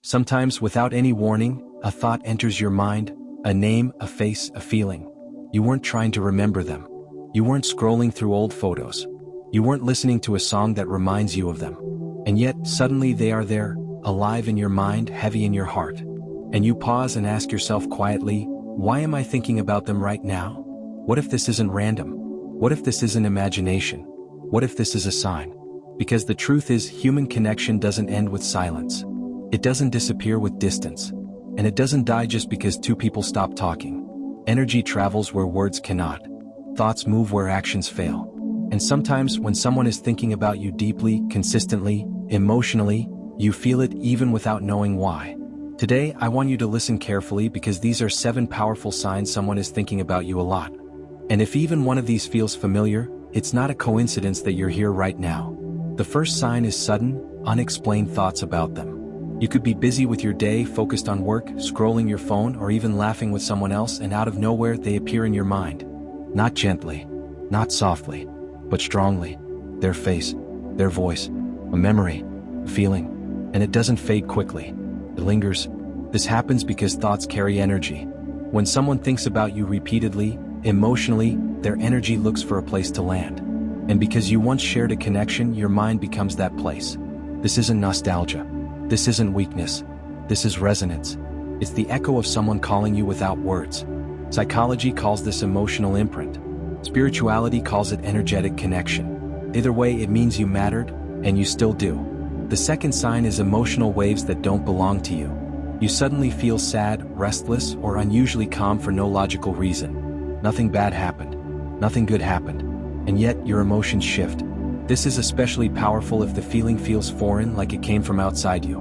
Sometimes, without any warning, a thought enters your mind, a name, a face, a feeling. You weren't trying to remember them. You weren't scrolling through old photos. You weren't listening to a song that reminds you of them. And yet, suddenly they are there, alive in your mind, heavy in your heart. And you pause and ask yourself quietly, why am I thinking about them right now? What if this isn't random? What if this isn't imagination? What if this is a sign? Because the truth is, human connection doesn't end with silence. It doesn't disappear with distance. And it doesn't die just because two people stop talking. Energy travels where words cannot. Thoughts move where actions fail. And sometimes, when someone is thinking about you deeply, consistently, emotionally, you feel it even without knowing why. Today, I want you to listen carefully because these are 7 powerful signs someone is thinking about you a lot. And if even one of these feels familiar, it's not a coincidence that you're here right now. The first sign is sudden, unexplained thoughts about them. You could be busy with your day, focused on work, scrolling your phone, or even laughing with someone else, and out of nowhere they appear in your mind. Not gently, not softly, but strongly. Their face, their voice, a memory, a feeling. And it doesn't fade quickly. It lingers. This happens because thoughts carry energy. When someone thinks about you repeatedly, emotionally, their energy looks for a place to land. And because you once shared a connection, your mind becomes that place. This isn't nostalgia. This isn't weakness. This is resonance. It's the echo of someone calling you without words. Psychology calls this emotional imprint. Spirituality calls it energetic connection. Either way, it means you mattered, and you still do. The second sign is emotional waves that don't belong to you. You suddenly feel sad, restless, or unusually calm for no logical reason. Nothing bad happened. Nothing good happened. And yet, your emotions shift. This is especially powerful if the feeling feels foreign, like it came from outside you.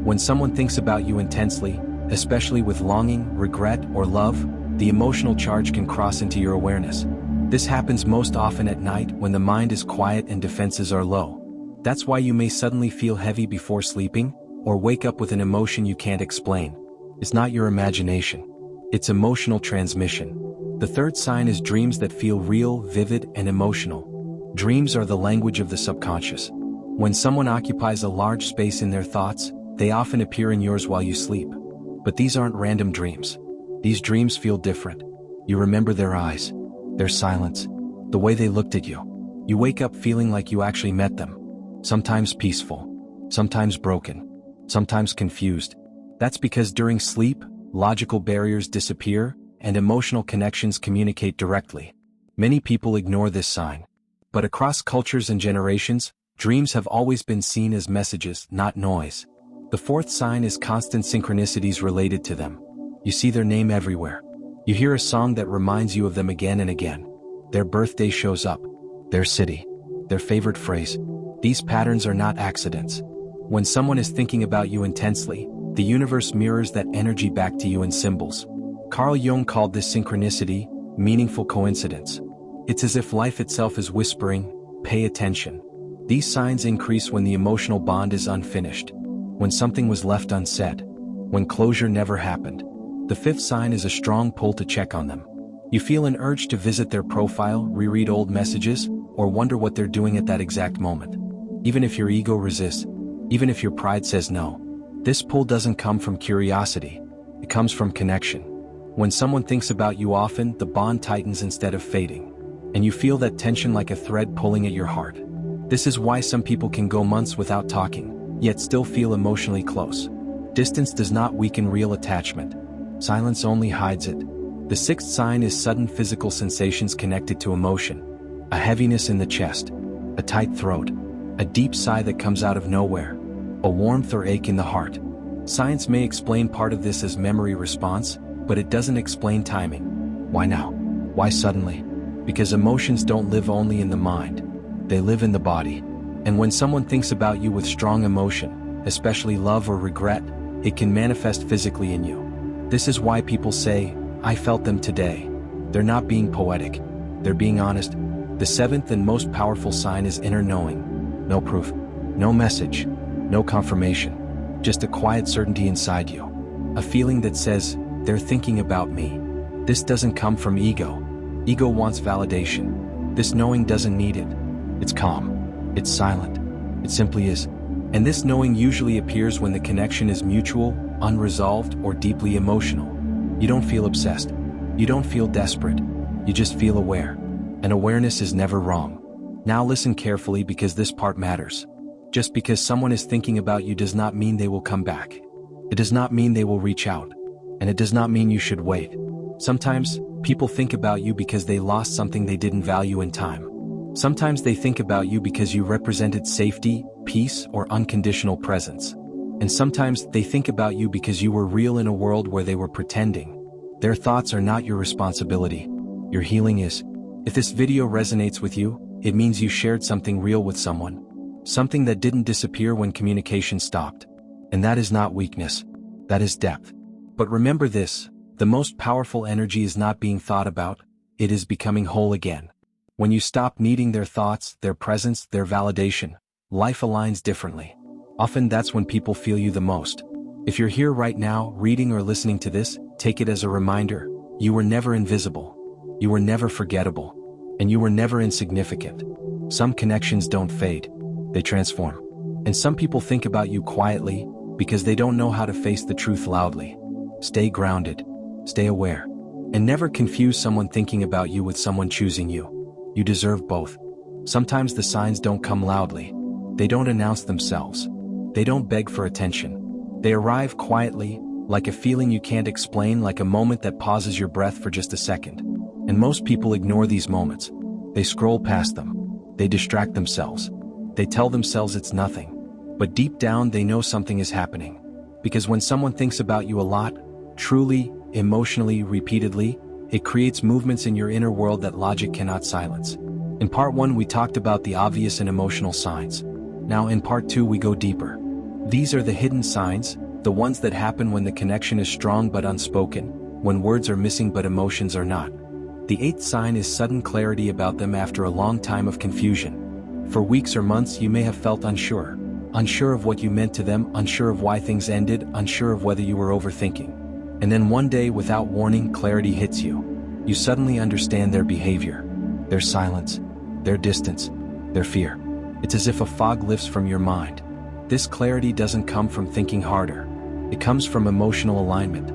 When someone thinks about you intensely, especially with longing, regret, or love, the emotional charge can cross into your awareness. This happens most often at night when the mind is quiet and defenses are low. That's why you may suddenly feel heavy before sleeping, or wake up with an emotion you can't explain. It's not your imagination. It's emotional transmission. The third sign is dreams that feel real, vivid, and emotional. Dreams are the language of the subconscious. When someone occupies a large space in their thoughts, they often appear in yours while you sleep. But these aren't random dreams. These dreams feel different. You remember their eyes, their silence, the way they looked at you. You wake up feeling like you actually met them. Sometimes peaceful, sometimes broken, sometimes confused. That's because during sleep, logical barriers disappear, and emotional connections communicate directly. Many people ignore this sign. But across cultures and generations, dreams have always been seen as messages, not noise. The fourth sign is constant synchronicities related to them. You see their name everywhere. You hear a song that reminds you of them again and again. Their birthday shows up, their city, their favorite phrase. These patterns are not accidents. When someone is thinking about you intensely, the universe mirrors that energy back to you in symbols. Carl Jung called this synchronicity meaningful coincidence. It's as if life itself is whispering, pay attention. These signs increase when the emotional bond is unfinished, when something was left unsaid, when closure never happened. The fifth sign is a strong pull to check on them. You feel an urge to visit their profile, reread old messages, or wonder what they're doing at that exact moment. Even if your ego resists, even if your pride says no, this pull doesn't come from curiosity. It comes from connection. When someone thinks about you often, the bond tightens instead of fading. And you feel that tension like a thread pulling at your heart. This is why some people can go months without talking, yet still feel emotionally close. Distance does not weaken real attachment. Silence only hides it. The sixth sign is sudden physical sensations connected to emotion. A heaviness in the chest, a tight throat, a deep sigh that comes out of nowhere, a warmth or ache in the heart. Science may explain part of this as memory response, but it doesn't explain timing. Why now? Why suddenly? Because emotions don't live only in the mind. They live in the body. And when someone thinks about you with strong emotion, especially love or regret, it can manifest physically in you. This is why people say, I felt them today. They're not being poetic. They're being honest. The seventh and most powerful sign is inner knowing. No proof, no message, no confirmation. Just a quiet certainty inside you. A feeling that says, they're thinking about me. This doesn't come from ego. Ego wants validation. This knowing doesn't need it. It's calm. It's silent. It simply is. And this knowing usually appears when the connection is mutual, unresolved, or deeply emotional. You don't feel obsessed. You don't feel desperate. You just feel aware. And awareness is never wrong. Now listen carefully because this part matters. Just because someone is thinking about you does not mean they will come back. It does not mean they will reach out. And it does not mean you should wait. Sometimes, people think about you because they lost something they didn't value in time. Sometimes they think about you because you represented safety, peace, or unconditional presence. And sometimes they think about you because you were real in a world where they were pretending. Their thoughts are not your responsibility. Your healing is. If this video resonates with you, it means you shared something real with someone. Something that didn't disappear when communication stopped. And that is not weakness. That is depth. But remember this, the most powerful energy is not being thought about, it is becoming whole again. When you stop needing their thoughts, their presence, their validation, life aligns differently. Often that's when people feel you the most. If you're here right now, reading or listening to this, take it as a reminder, you were never invisible. You were never forgettable. And you were never insignificant. Some connections don't fade, they transform. And some people think about you quietly, because they don't know how to face the truth loudly. Stay grounded. Stay aware. And never confuse someone thinking about you with someone choosing you. You deserve both. Sometimes the signs don't come loudly. They don't announce themselves. They don't beg for attention. They arrive quietly, like a feeling you can't explain, like a moment that pauses your breath for just a second. And most people ignore these moments. They scroll past them. They distract themselves. They tell themselves it's nothing. But deep down they know something is happening. Because when someone thinks about you a lot, truly, emotionally, repeatedly, it creates movements in your inner world that logic cannot silence. In part 1 we talked about the obvious and emotional signs. Now in part 2 we go deeper. These are the hidden signs, the ones that happen when the connection is strong but unspoken, when words are missing but emotions are not. The 8th sign is sudden clarity about them after a long time of confusion. For weeks or months you may have felt unsure. Unsure of what you meant to them, unsure of why things ended, unsure of whether you were overthinking. And then one day, without warning, clarity hits you. You suddenly understand their behavior, their silence, their distance, their fear. It's as if a fog lifts from your mind. This clarity doesn't come from thinking harder. It comes from emotional alignment.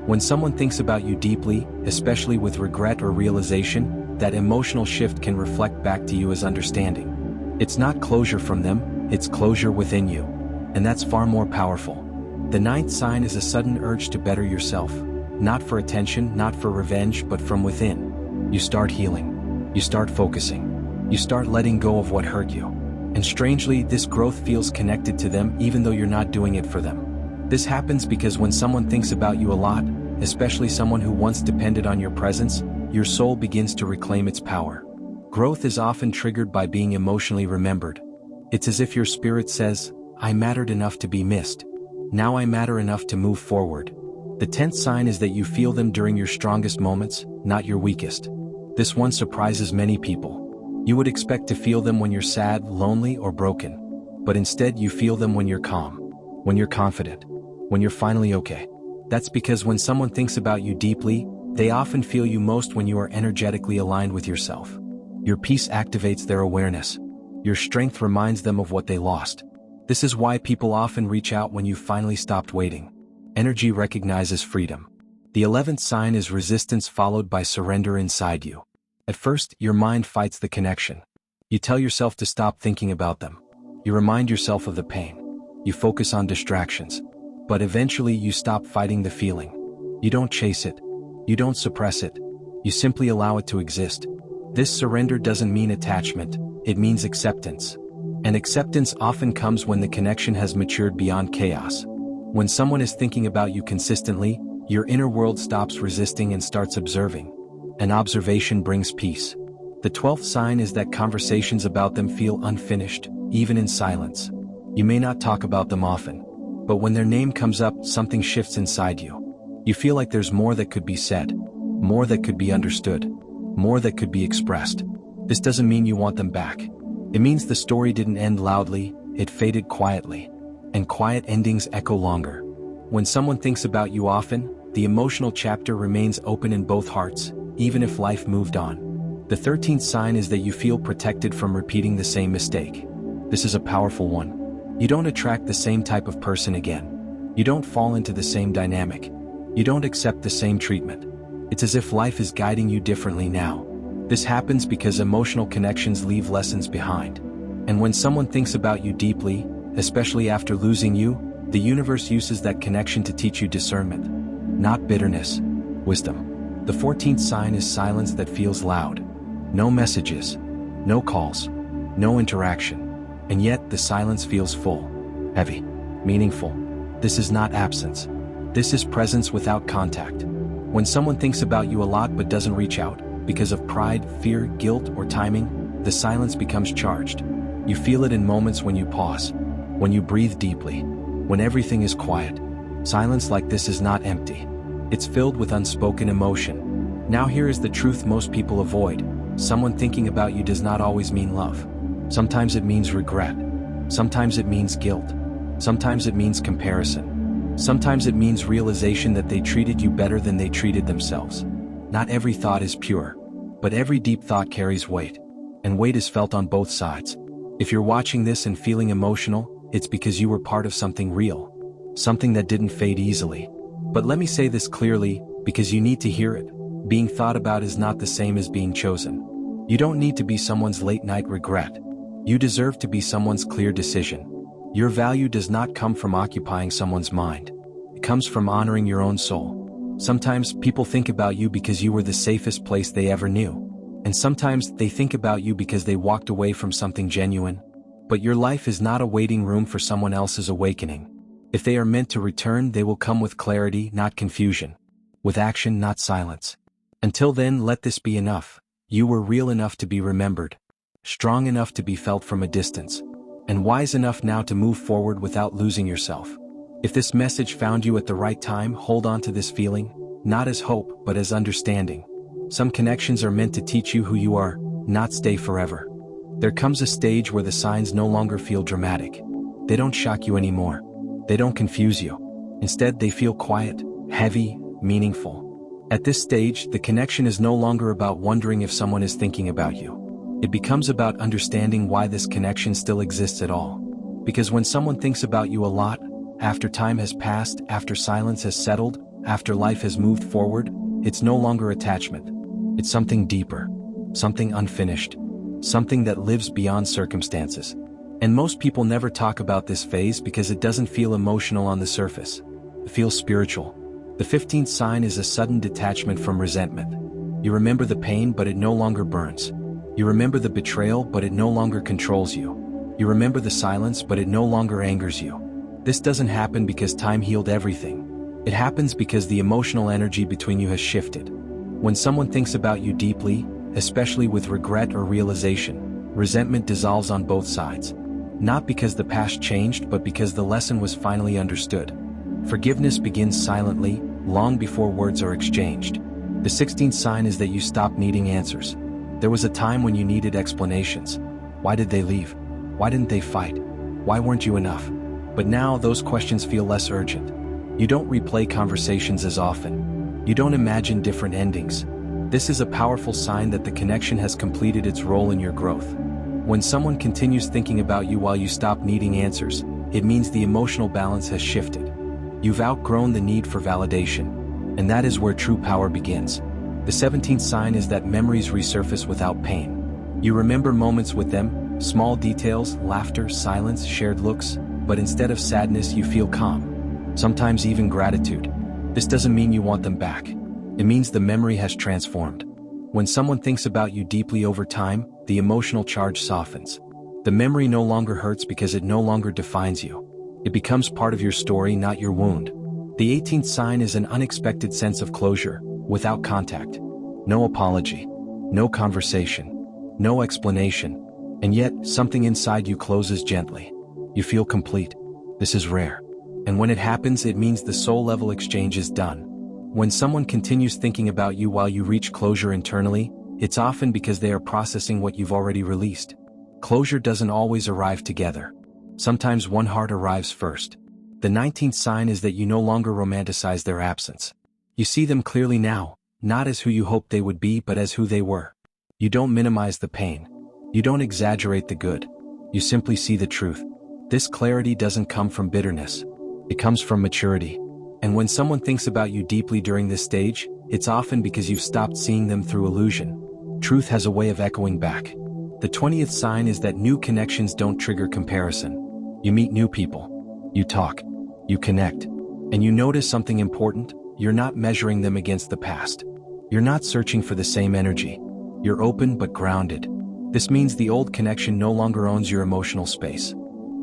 When someone thinks about you deeply, especially with regret or realization, that emotional shift can reflect back to you as understanding. It's not closure from them, it's closure within you. And that's far more powerful. The 9th sign is a sudden urge to better yourself. Not for attention, not for revenge, but from within. You start healing. You start focusing. You start letting go of what hurt you. And strangely, this growth feels connected to them even though you're not doing it for them. This happens because when someone thinks about you a lot, especially someone who once depended on your presence, your soul begins to reclaim its power. Growth is often triggered by being emotionally remembered. It's as if your spirit says, I mattered enough to be missed. Now I matter enough to move forward. The 10th sign is that you feel them during your strongest moments, not your weakest. This one surprises many people. You would expect to feel them when you're sad, lonely, or broken. But instead you feel them when you're calm, when you're confident, when you're finally okay. That's because when someone thinks about you deeply, they often feel you most when you are energetically aligned with yourself. Your peace activates their awareness. Your strength reminds them of what they lost. This is why people often reach out when you've finally stopped waiting. Energy recognizes freedom. The 11th sign is resistance followed by surrender inside you. At first, your mind fights the connection. You tell yourself to stop thinking about them. You remind yourself of the pain. You focus on distractions. But eventually you stop fighting the feeling. You don't chase it. You don't suppress it. You simply allow it to exist. This surrender doesn't mean attachment, it means acceptance. And acceptance often comes when the connection has matured beyond chaos. When someone is thinking about you consistently, your inner world stops resisting and starts observing. And observation brings peace. The 12th sign is that conversations about them feel unfinished, even in silence. You may not talk about them often, but when their name comes up, something shifts inside you. You feel like there's more that could be said, more that could be understood, more that could be expressed. This doesn't mean you want them back. It means the story didn't end loudly, it faded quietly. And quiet endings echo longer. When someone thinks about you often, the emotional chapter remains open in both hearts, even if life moved on. The 13th sign is that you feel protected from repeating the same mistake. This is a powerful one. You don't attract the same type of person again. You don't fall into the same dynamic. You don't accept the same treatment. It's as if life is guiding you differently now. This happens because emotional connections leave lessons behind. And when someone thinks about you deeply, especially after losing you, the universe uses that connection to teach you discernment, not bitterness, wisdom. The 14th sign is silence that feels loud. No messages, no calls, no interaction. And yet the silence feels full, heavy, meaningful. This is not absence. This is presence without contact. When someone thinks about you a lot but doesn't reach out, because of pride, fear, guilt, or timing, the silence becomes charged. You feel it in moments when you pause, when you breathe deeply, when everything is quiet. Silence like this is not empty. It's filled with unspoken emotion. Now here is the truth most people avoid. Someone thinking about you does not always mean love. Sometimes it means regret. Sometimes it means guilt. Sometimes it means comparison. Sometimes it means realization that they treated you better than they treated themselves. Not every thought is pure, but every deep thought carries weight. And weight is felt on both sides. If you're watching this and feeling emotional, it's because you were part of something real. Something that didn't fade easily. But let me say this clearly, because you need to hear it. Being thought about is not the same as being chosen. You don't need to be someone's late-night regret. You deserve to be someone's clear decision. Your value does not come from occupying someone's mind. It comes from honoring your own soul. Sometimes people think about you because you were the safest place they ever knew. And sometimes they think about you because they walked away from something genuine. But your life is not a waiting room for someone else's awakening. If they are meant to return, they will come with clarity, not confusion. With action, not silence. Until then, let this be enough. You were real enough to be remembered. Strong enough to be felt from a distance. And wise enough now to move forward without losing yourself. If this message found you at the right time, hold on to this feeling, not as hope, but as understanding. Some connections are meant to teach you who you are, not stay forever. There comes a stage where the signs no longer feel dramatic. They don't shock you anymore. They don't confuse you. Instead, they feel quiet, heavy, meaningful. At this stage, the connection is no longer about wondering if someone is thinking about you. It becomes about understanding why this connection still exists at all. Because when someone thinks about you a lot, after time has passed, after silence has settled, after life has moved forward, it's no longer attachment. It's something deeper, something unfinished, something that lives beyond circumstances. And most people never talk about this phase because it doesn't feel emotional on the surface. It feels spiritual. The 15th sign is a sudden detachment from resentment. You remember the pain, but it no longer burns. You remember the betrayal, but it no longer controls you. You remember the silence, but it no longer angers you. This doesn't happen because time healed everything. It happens because the emotional energy between you has shifted. When someone thinks about you deeply, especially with regret or realization, resentment dissolves on both sides. Not because the past changed, but because the lesson was finally understood. Forgiveness begins silently, long before words are exchanged. The 16th sign is that you stop needing answers. There was a time when you needed explanations. Why did they leave? Why didn't they fight? Why weren't you enough? But now those questions feel less urgent. You don't replay conversations as often. You don't imagine different endings. This is a powerful sign that the connection has completed its role in your growth. When someone continues thinking about you while you stop needing answers, it means the emotional balance has shifted. You've outgrown the need for validation. And that is where true power begins. The 17th sign is that memories resurface without pain. You remember moments with them, small details, laughter, silence, shared looks, but instead of sadness you feel calm. Sometimes even gratitude. This doesn't mean you want them back. It means the memory has transformed. When someone thinks about you deeply over time, the emotional charge softens. The memory no longer hurts because it no longer defines you. It becomes part of your story, not your wound. The 18th sign is an unexpected sense of closure, without contact. No apology. No conversation. No explanation. And yet, something inside you closes gently. You feel complete. This is rare. And when it happens, it means the soul-level exchange is done. When someone continues thinking about you while you reach closure internally, it's often because they are processing what you've already released. Closure doesn't always arrive together. Sometimes one heart arrives first. The 19th sign is that you no longer romanticize their absence. You see them clearly now, not as who you hoped they would be, but as who they were. You don't minimize the pain. You don't exaggerate the good. You simply see the truth. This clarity doesn't come from bitterness. It comes from maturity. And when someone thinks about you deeply during this stage, it's often because you've stopped seeing them through illusion. Truth has a way of echoing back. The 20th sign is that new connections don't trigger comparison. You meet new people. You talk. You connect. And you notice something important: you're not measuring them against the past. You're not searching for the same energy. You're open but grounded. This means the old connection no longer owns your emotional space.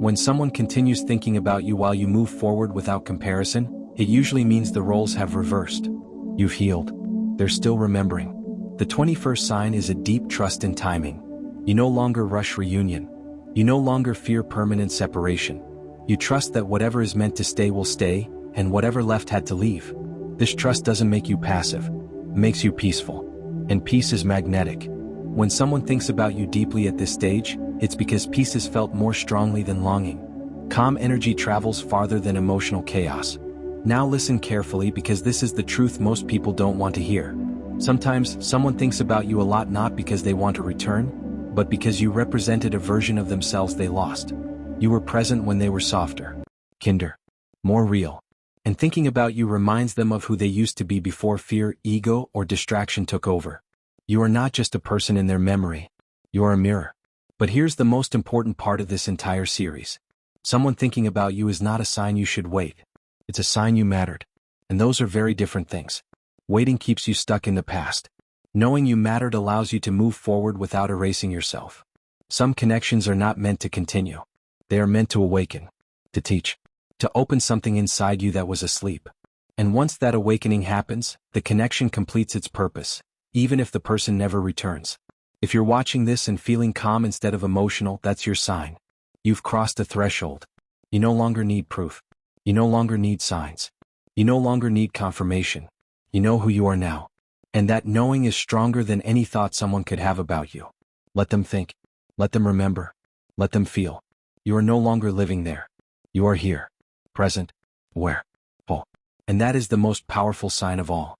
When someone continues thinking about you while you move forward without comparison, it usually means the roles have reversed. You've healed. They're still remembering. The 21st sign is a deep trust in timing. You no longer rush reunion. You no longer fear permanent separation. You trust that whatever is meant to stay will stay, and whatever left had to leave. This trust doesn't make you passive. It makes you peaceful. And peace is magnetic. When someone thinks about you deeply at this stage, it's because peace is felt more strongly than longing. Calm energy travels farther than emotional chaos. Now listen carefully, because this is the truth most people don't want to hear. Sometimes someone thinks about you a lot not because they want to return, but because you represented a version of themselves they lost. You were present when they were softer, kinder, more real. And thinking about you reminds them of who they used to be before fear, ego, or distraction took over. You are not just a person in their memory. You are a mirror. But here's the most important part of this entire series. Someone thinking about you is not a sign you should wait. It's a sign you mattered. And those are very different things. Waiting keeps you stuck in the past. Knowing you mattered allows you to move forward without erasing yourself. Some connections are not meant to continue. They are meant to awaken, to teach, to open something inside you that was asleep. And once that awakening happens, the connection completes its purpose, even if the person never returns. If you're watching this and feeling calm instead of emotional, that's your sign. You've crossed a threshold. You no longer need proof. You no longer need signs. You no longer need confirmation. You know who you are now. And that knowing is stronger than any thought someone could have about you. Let them think. Let them remember. Let them feel. You are no longer living there. You are here. Present. Aware. Whole. And that is the most powerful sign of all.